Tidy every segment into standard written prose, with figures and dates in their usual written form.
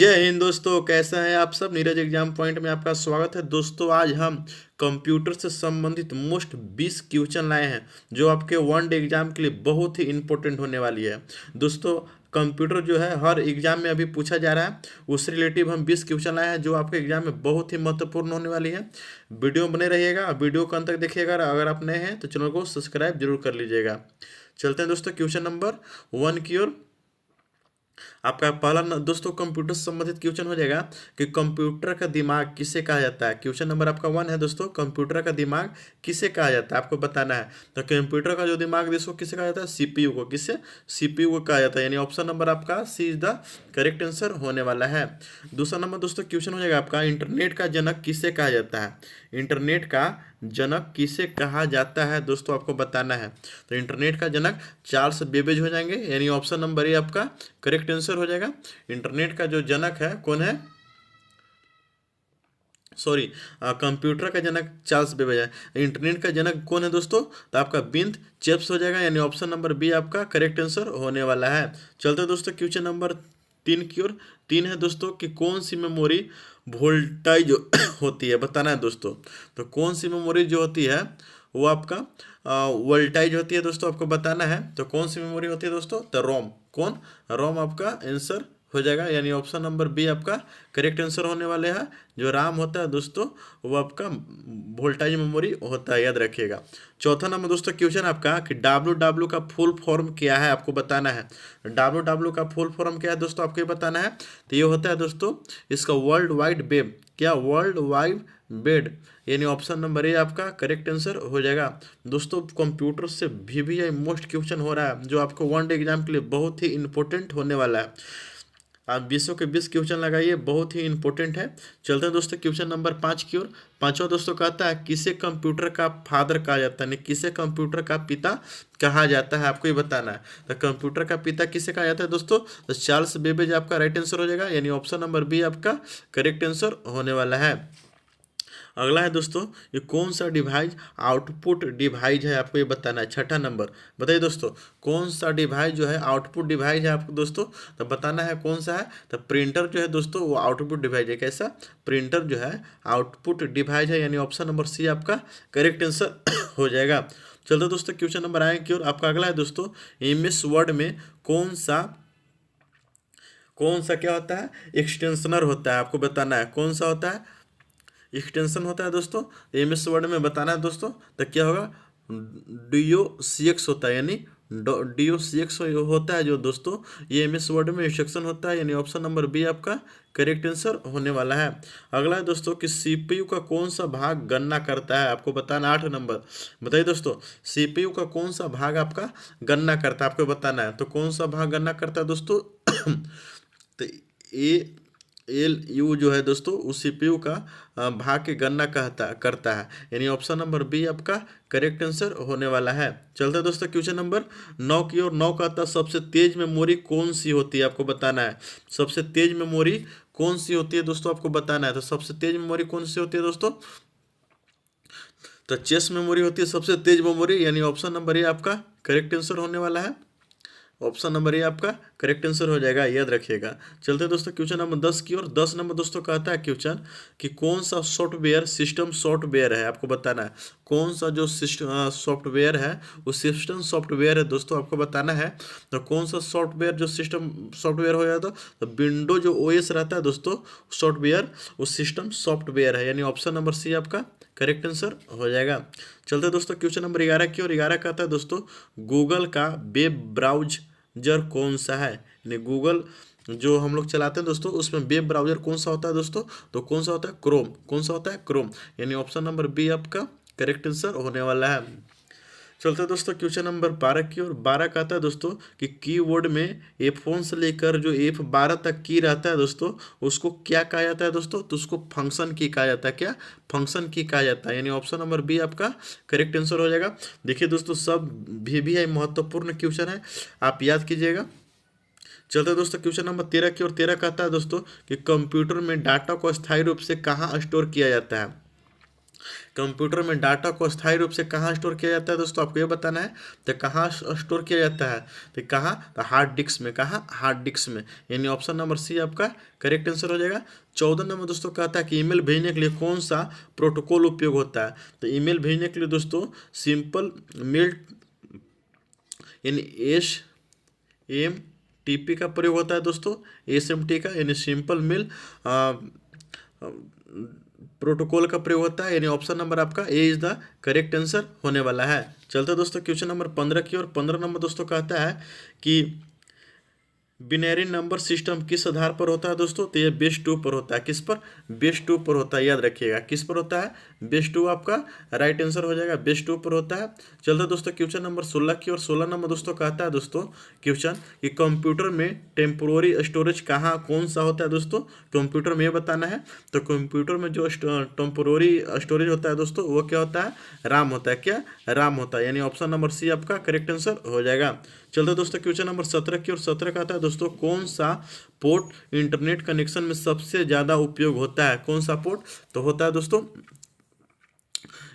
जय हिंद दोस्तों, कैसे हैं आप सब। नीरज एग्जाम पॉइंट में आपका स्वागत है। दोस्तों आज हम कंप्यूटर से संबंधित मोस्ट 20 क्वेश्चन लाए हैं जो आपके वन डे एग्जाम के लिए बहुत ही इंपॉर्टेंट होने वाली है। दोस्तों कंप्यूटर जो है हर एग्जाम में अभी पूछा जा रहा है, उससे रिलेटिव हम 20 क्वेश्चन लाए हैं जो आपके एग्जाम में बहुत ही महत्वपूर्ण होने वाली है। वीडियो में बने रहिएगा, वीडियो को अंत तक देखिएगा। अगर आप नए हैं तो चैनल को सब्सक्राइब जरूर कर लीजिएगा। चलते हैं दोस्तों क्वेश्चन नंबर 1 की ओर। आपका पहला दोस्तों कंप्यूटर से संबंधित क्वेश्चन हो जाएगा कि कंप्यूटर का दिमाग किसे कहा जाता है। क्वेश्चन नंबर आपका 1 है दोस्तों, कंप्यूटर का दिमाग किसे कहा जाता है आपको बताना है। तो कंप्यूटर का जो दिमाग दोस्तों किसे कहा जाता है, सीपीयू को। किसे? सीपीयू को कहा जाता है, यानी ऑप्शन नंबर आपका सी इज द करेक्ट आंसर होने वाला है। दूसरा नंबर दोस्तों क्वेश्चन हो जाएगा आपका, इंटरनेट का जनक किसे कहा जाता है। इंटरनेट का जनक किसे कहा जाता है दोस्तों आपको बताना है। तो इंटरनेट का जनक चार्ल्स बेबेज हो जाएंगे, यानी ऑप्शन नंबर ए आपका करेक्ट आंसर हो जाएगा। इंटरनेट का जो जनक है कौन है, सॉरी, कंप्यूटर का जनक चार्ल्स बेबेज है। इंटरनेट का जनक कौन है दोस्तों, तो आपका बिंद चेप्स हो जाएगा, यानी ऑप्शन नंबर बी आपका करेक्ट आंसर होने वाला है। चलते दोस्तों क्वेश्चन नंबर 3 की ओर। 3 है दोस्तों कि कौन सी मेमोरी वोल्टाइज होती है, बताना है दोस्तों। तो कौन सी मेमोरी जो होती है वो आपका वोल्टाइज होती है दोस्तों, आपको बताना है। तो कौन सी मेमोरी होती है दोस्तों, तो रोम। कौन? रोम आपका आंसर हो जाएगा, यानी ऑप्शन नंबर बी आपका करेक्ट आंसर होने वाले हैं। जो राम होता है दोस्तों वो आपका वोल्टाइज मेमोरी होता है, याद रखिएगा। चौथा नंबर दोस्तों क्वेश्चन आपका कि डब्ल्यू डब्ल्यू का फुल फॉर्म क्या है आपको बताना है। डब्ल्यू डब्ल्यू का फुल फॉर्म क्या है दोस्तों आपको ये बताना है। तो ये होता है दोस्तों इसका वर्ल्ड वाइड वेब। क्या? वर्ल्ड वाइड बेड, यानी ऑप्शन नंबर ए आपका करेक्ट आंसर हो जाएगा। दोस्तों कंप्यूटर से भी मोस्ट क्वेश्चन हो रहा है जो आपको वन डे एग्जाम के लिए बहुत ही इंपॉर्टेंट होने वाला है। आप 20 के 20 क्वेश्चन लगाइए, बहुत ही इंपॉर्टेंट है। चलते हैं दोस्तों क्वेश्चन नंबर 5 की ओर। पांचवा दोस्तों कहता है किसे कंप्यूटर का फादर कहा जाता है, यानी किसे कंप्यूटर का पिता कहा जाता है, आपको ये बताना है। तो कंप्यूटर का पिता किसे कहा जाता है दोस्तों, तो चार्ल्स बेबेज आपका राइट आंसर हो जाएगा, यानी ऑप्शन नंबर बी आपका करेक्ट आंसर होने वाला है। अगला है दोस्तों, ये कौन सा डिवाइस आउटपुट डिवाइस है आपको ये बताना है। छठा नंबर बताइए दोस्तों, कौन सा डिवाइस जो है आउटपुट डिवाइस है आपको दोस्तों, तो बताना है कौन सा है। तो प्रिंटर जो है दोस्तों वो आउटपुट डिवाइस है। कैसा? प्रिंटर जो है आउटपुट डिवाइस है, यानी ऑप्शन नंबर सी आपका करेक्ट आंसर हो जाएगा। चलते दोस्तों क्वेश्चन नंबर आए की ओर। आपका अगला है दोस्तों, एमएस वर्ड में कौन सा क्या होता है, एक्सटेंशनर होता है, आपको बताना है कौन सा होता है, एक्सटेंशन होता है दोस्तों। एम एस वर्ड में बताना है दोस्तों, तो क्या होगा, DOCX होता है, यानी DOCX होता है जो दोस्तों ये एम एस वर्ड में इंस्ट्रक्शन होता है, यानी ऑप्शन नंबर बी आपका करेक्ट आंसर होने वाला है। अगला है दोस्तों कि सीपीयू का कौन सा भाग गणना करता है, आपको बताना 8 नंबर। बताइए दोस्तों, सीपीयू का कौन सा भाग आपका गणना करता है, आपको बताना है। तो कौन सा भाग गणना करता है दोस्तों तो ए एल यू जो है दोस्तों उस सीपीयू का भाग की गणना करता है, यानी ऑप्शन नंबर बी आपका करेक्ट आंसर होने वाला है। चलते हैं दोस्तों क्वेश्चन नंबर 9 की ओर। 9 का था सबसे तेज मेमोरी कौन सी होती है, आपको बताना है। सबसे तेज मेमोरी कौन सी होती है दोस्तों आपको बताना है। तो सबसे तेज मेमोरी कौन सी होती है दोस्तों, तो चेस मेमोरी होती है सबसे तेज मेमोरी, यानी ऑप्शन नंबर ए आपका करेक्ट आंसर होने वाला है। ऑप्शन नंबर ए आपका करेक्ट आंसर हो जाएगा, याद रखिएगा। चलते हैं दोस्तों क्वेश्चन नंबर 10 की ओर। 10 नंबर दोस्तों कहता है क्वेश्चन कि कौन सा सॉफ्टवेयर सिस्टम सॉफ्टवेयर है, आपको बताना है। कौन सा जो सिस्टम सॉफ्टवेयर है वो सिस्टम सॉफ्टवेयर है दोस्तों, आपको बताना है। तो कौन सा सॉफ्टवेयर जो सिस्टम सॉफ्टवेयर हो जाता, तो विंडो जो ओएस रहता है दोस्तों सॉफ्टवेयर वो सिस्टम सॉफ्टवेयर है, यानी ऑप्शन नंबर सी आपका करेक्ट आंसर हो जाएगा। चलते दोस्तों क्वेश्चन नंबर 11 की ओर। 11 कहता है दोस्तों गूगल का वेब ब्राउजर कौन सा है, यानी गूगल जो हम लोग चलाते हैं दोस्तों उसमें वेब ब्राउजर कौन सा होता है दोस्तों, तो कौन सा होता है, क्रोम। कौन सा होता है, क्रोम, यानी ऑप्शन नंबर बी आपका करेक्ट आंसर होने वाला है। चलते दोस्तों क्वेश्चन नंबर 12 की ओर। 12 कहता है दोस्तों कि कीवर्ड में F1 से लेकर जो F12 तक की रहता है दोस्तों उसको क्या कहा जाता है दोस्तों, तो उसको फंक्शन की कहा जाता है। क्या? फंक्शन की कहा जाता है, यानी ऑप्शन नंबर बी आपका करेक्ट आंसर हो जाएगा। देखिए दोस्तों सब भी है महत्वपूर्ण क्वेश्चन है, आप याद कीजिएगा। चलते दोस्तों क्वेश्चन नंबर 13 की ओर। 13 कहता है दोस्तों कि कंप्यूटर में डाटा को स्थायी रूप से कहाँ स्टोर किया जाता है। कंप्यूटर में डाटा को स्थायी रूप से कहाँ स्टोर किया जाता है दोस्तों, आपको ये बताना है। तो कहाँ स्टोर किया जाता है, तो कहाँ, तो हार्ड डिस्क में। कहाँ, हार्ड डिस्क में, यानी ऑप्शन नंबर सी आपका करेक्ट आंसर हो जाएगा। 14 नंबर दोस्तों कहता है कि ईमेल भेजने के लिए कौन सा प्रोटोकॉल उपयोग होता है। तो ईमेल भेजने के लिए दोस्तों सिंपल मेल यानी SMTP का प्रयोग होता है दोस्तों, SMT का, यानी सिंपल मेल प्रोटोकॉल का प्रयोग होता है, यानी ऑप्शन नंबर आपका ए इज द करेक्ट आंसर होने वाला है। चलते दोस्तों क्वेश्चन नंबर 15 की ओर। 15 नंबर दोस्तों कहता है कि बिनरी नंबर सिस्टम किस आधार पर होता है दोस्तों, तो ये बेस 2 पर होता है। किस पर, बेस 2 पर होता है, याद रखिएगा किस पर होता है, बेस 2 आपका राइट आंसर हो जाएगा, बेस 2 पर होता है। चलते दोस्तों क्वेश्चन नंबर 16 की ओर। 16 नंबर दोस्तों कहता है दोस्तों क्वेश्चन कि कंप्यूटर में टेम्पोररी स्टोरेज कहाँ कौन सा होता है दोस्तों, कंप्यूटर में ये बताना है। तो कंप्यूटर में जो टेम्पोररी स्टोरेज होता है दोस्तों वो क्या होता है, राम होता है। क्या, राम होता है, यानी ऑप्शन नंबर सी आपका करेक्ट आंसर हो जाएगा। चलते दोस्तों क्वेश्चन नंबर 17 की ओर। 17 का आता है दोस्तों कौन सा पोर्ट इंटरनेट कनेक्शन में सबसे ज़्यादा उपयोग होता है। कौन सा पोर्ट, तो होता है दोस्तों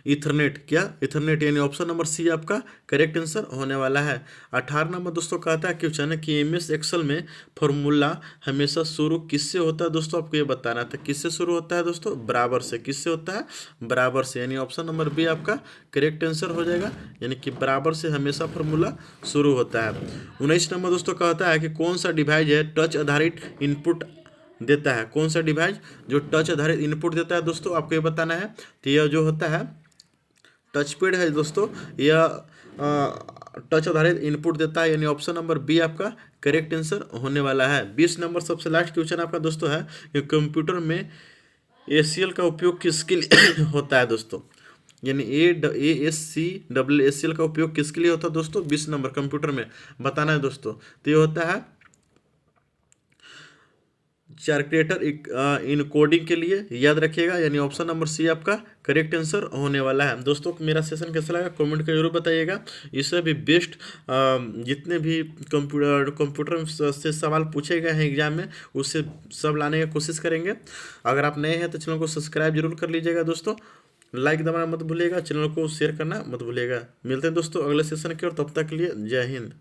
इथरनेट। क्या, इथरनेट, यानी ऑप्शन नंबर सी आपका करेक्ट आंसर होने वाला है। 18 नंबर दोस्तों कहता है क्वेश्चन है कि MS एक्सेल में फॉर्मूला हमेशा शुरू किससे होता है दोस्तों, आपको ये बताना है। तो किससे शुरू होता है दोस्तों, बराबर से। किससे होता है, बराबर से, यानी ऑप्शन नंबर बी आपका करेक्ट आंसर हो जाएगा, यानी कि बराबर से हमेशा फॉर्मूला शुरू होता है। 19 नंबर दोस्तों कहता है कि कौन सा डिवाइस है टच आधारित इनपुट देता है। कौन सा डिवाइस जो टच आधारित इनपुट देता है दोस्तों, आपको ये बताना है। तो यह जो होता है टच पैड है दोस्तों, यह टच आधारित इनपुट देता है, यानी ऑप्शन नंबर बी आपका करेक्ट आंसर होने वाला है। 20 नंबर सबसे लास्ट क्वेश्चन आपका दोस्तों है कि कंप्यूटर में ACL का उपयोग किसके लिए होता है दोस्तों, यानी ASCACL का उपयोग किसके लिए होता है दोस्तों, 20 नंबर कंप्यूटर में बताना है दोस्तों। तो ये होता है कैलकुलेटर इन कोडिंग के लिए, याद रखिएगा, यानी ऑप्शन नंबर सी आपका करेक्ट आंसर होने वाला है। दोस्तों मेरा सेशन कैसा लगा कमेंट कर जरूर बताइएगा। इससे भी बेस्ट जितने भी कंप्यूटर से सवाल पूछे गए हैं एग्जाम में उससे सब लाने की कोशिश करेंगे। अगर आप नए हैं तो चैनल को सब्सक्राइब जरूर कर लीजिएगा दोस्तों, लाइक दबाना मत भूलिएगा, चैनल को शेयर करना मत भूलिएगा। मिलते हैं दोस्तों अगले सेशन की ओर, तब तक के लिए जय हिंद।